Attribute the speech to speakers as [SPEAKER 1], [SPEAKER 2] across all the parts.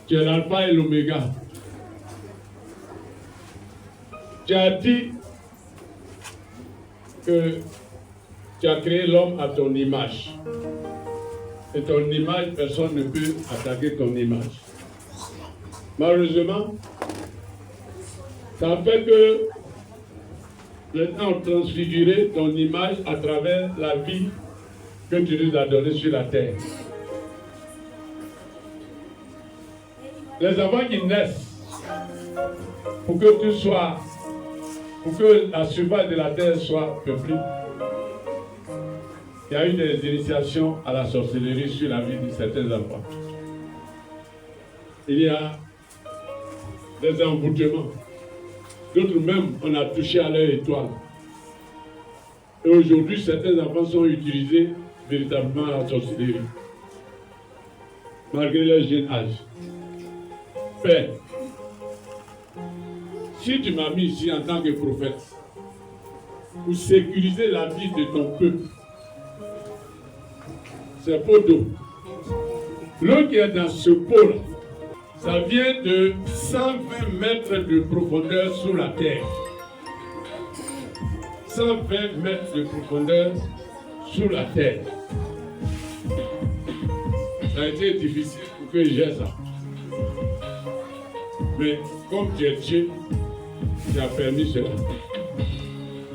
[SPEAKER 1] Tu es l'alpha et l'oméga. Tu as dit que tu as créé l'homme à ton image. Et ton image, personne ne peut attaquer ton image. Malheureusement, ça fait que les gens ont transfiguré ton image à travers la vie que tu nous as donnée sur la terre. Les enfants qui naissent, pour que la surface de la terre soit peuplée, il y a eu des initiations à la sorcellerie sur la vie de certains enfants. Il y a des envoûtements. D'autres même, on a touché à leur étoile. Et aujourd'hui, certains enfants sont utilisés véritablement à la sorcellerie, malgré leur jeune âge. Père, si tu m'as mis ici en tant que prophète, pour sécuriser la vie de ton peuple, c'est pot d'eau. L'eau qui est dans ce pot-là, ça vient de 120 mètres de profondeur sous la terre. 120 mètres de profondeur sous la terre. Ça a été difficile pour que j'ai ça. Mais comme tu es Dieu, tu as permis cela.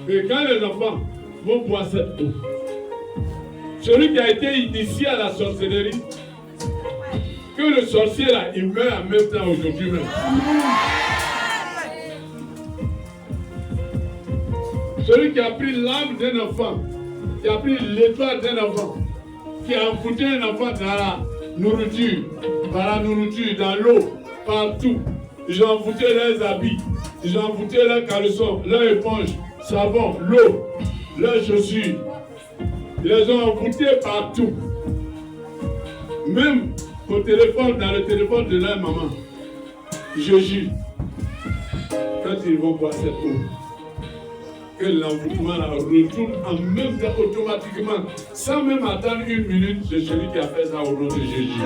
[SPEAKER 1] Et quand les enfants vont boire cette eau, celui qui a été initié à la sorcellerie, que le sorcier là, il meurt en même temps aujourd'hui même. Celui qui a pris l'âme d'un enfant, qui a pris l'étoile d'un enfant, qui a envoûté un enfant dans la nourriture, dans l'eau, partout. Ils ont envoûté leurs habits, ils ont envoûté leurs caleçons, leurs éponges, savon, l'eau, leurs chaussures. Ils les ont envoûtés partout. Même au téléphone, dans le téléphone de leur maman. Je jure, quand ils vont boire cette eau, que l'envoûtement retourne en même temps automatiquement, sans même attendre une minute, c'est celui qui a fait ça au nom de Jésus.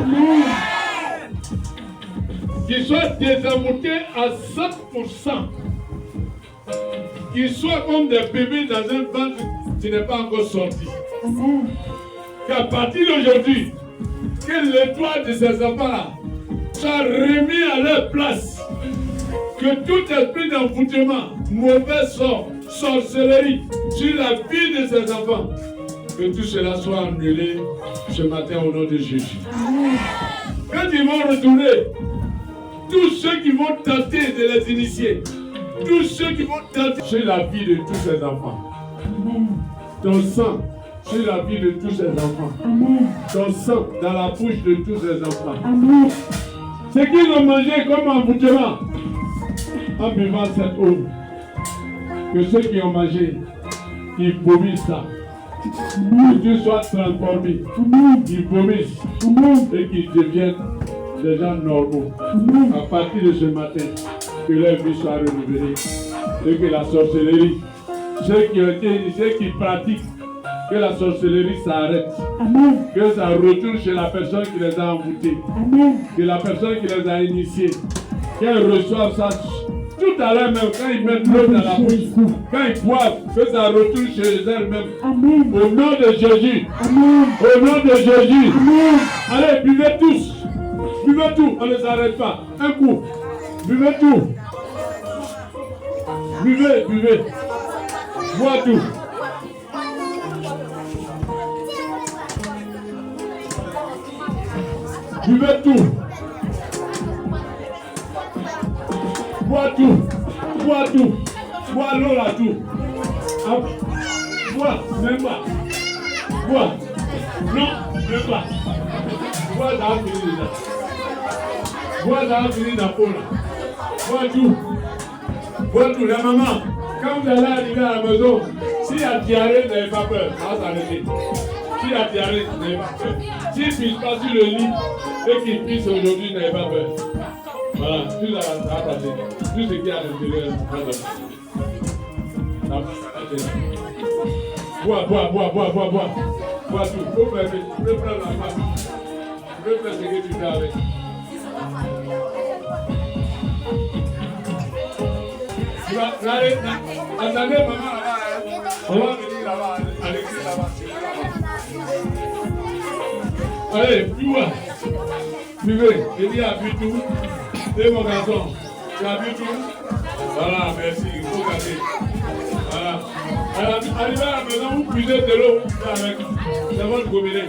[SPEAKER 1] Qu'il soit désenvoûté à 100%. Qu'il soit comme des bébés dans un ventre qui n'est pas encore sorti. Qu'à partir d'aujourd'hui, que l'étoile de ces enfants-là soit remis à leur place. Que tout esprit d'envoûtement, mauvais sort, sorcellerie sur la vie de ces enfants, que tout cela soit annulé ce matin au nom de Jésus. Quand ils vont retourner, tous ceux qui vont tenter de les initier, tous ceux qui vont tenter sur la vie de tous ces enfants, ton sang sur la vie de tous ces enfants, ton sang dans la bouche de tous ces enfants. Ce qu'ils ont mangé comme envoûtement, en buvant cette eau, que ceux qui ont mangé, qui vomissent ça, que Dieu soit transformé, qu'ils vomissent et qu'ils deviennent des gens normaux. À partir de ce matin, que leur vie soit renouvelée et que la sorcellerie, ceux qui ont été initiés, qui pratiquent, que la sorcellerie s'arrête. Que ça retourne chez la personne qui les a envoûtés. Que la personne qui les a initiés, qu'elle reçoive ça tout à l'heure même, quand ils mettent l'eau dans la bouche, quand ils boivent, que ça retourne chez elles-mêmes. Au nom de Jésus. Au nom de Jésus. Allez, buvez tous. Buvez tout, on ne s'arrête pas. Un coup. Buvez tout. Buvez, buvez. Bois tout. Buvez tout. Bois tout. Bois tout. Bois l'eau là tout. Bois, même pas. Bois. Non, même pas. Bois dans la fini là. Bois dans la fini là pour là. Bois tout. Bois tout. La maman, quand vous allez arriver à la maison, s'il y a diarrhée, n'avez pas peur. Ça va s'arrêter. S'il y a diarrhée, n'avez pas peur. S'il ne pisse pas sur le lit et qu'il pisse aujourd'hui, n'avez pas peur. Voilà, tout ça va passer. Tout ce qui est à l'intérieur va passer. Bois. Bois tout. Faut prendre la main. Tu peux faire ce que tu fais avec. Allez, attendez, maman là-bas. On va venir là-bas. Allez, là-bas. Allez, plus loin. Buvez. Il dit à tout. Et mon garçon. Tu as vu tout? Voilà, merci. Il faut garder. Voilà. Alors, arrivez à la maison, vous puisez de l'eau avec votre gobelet.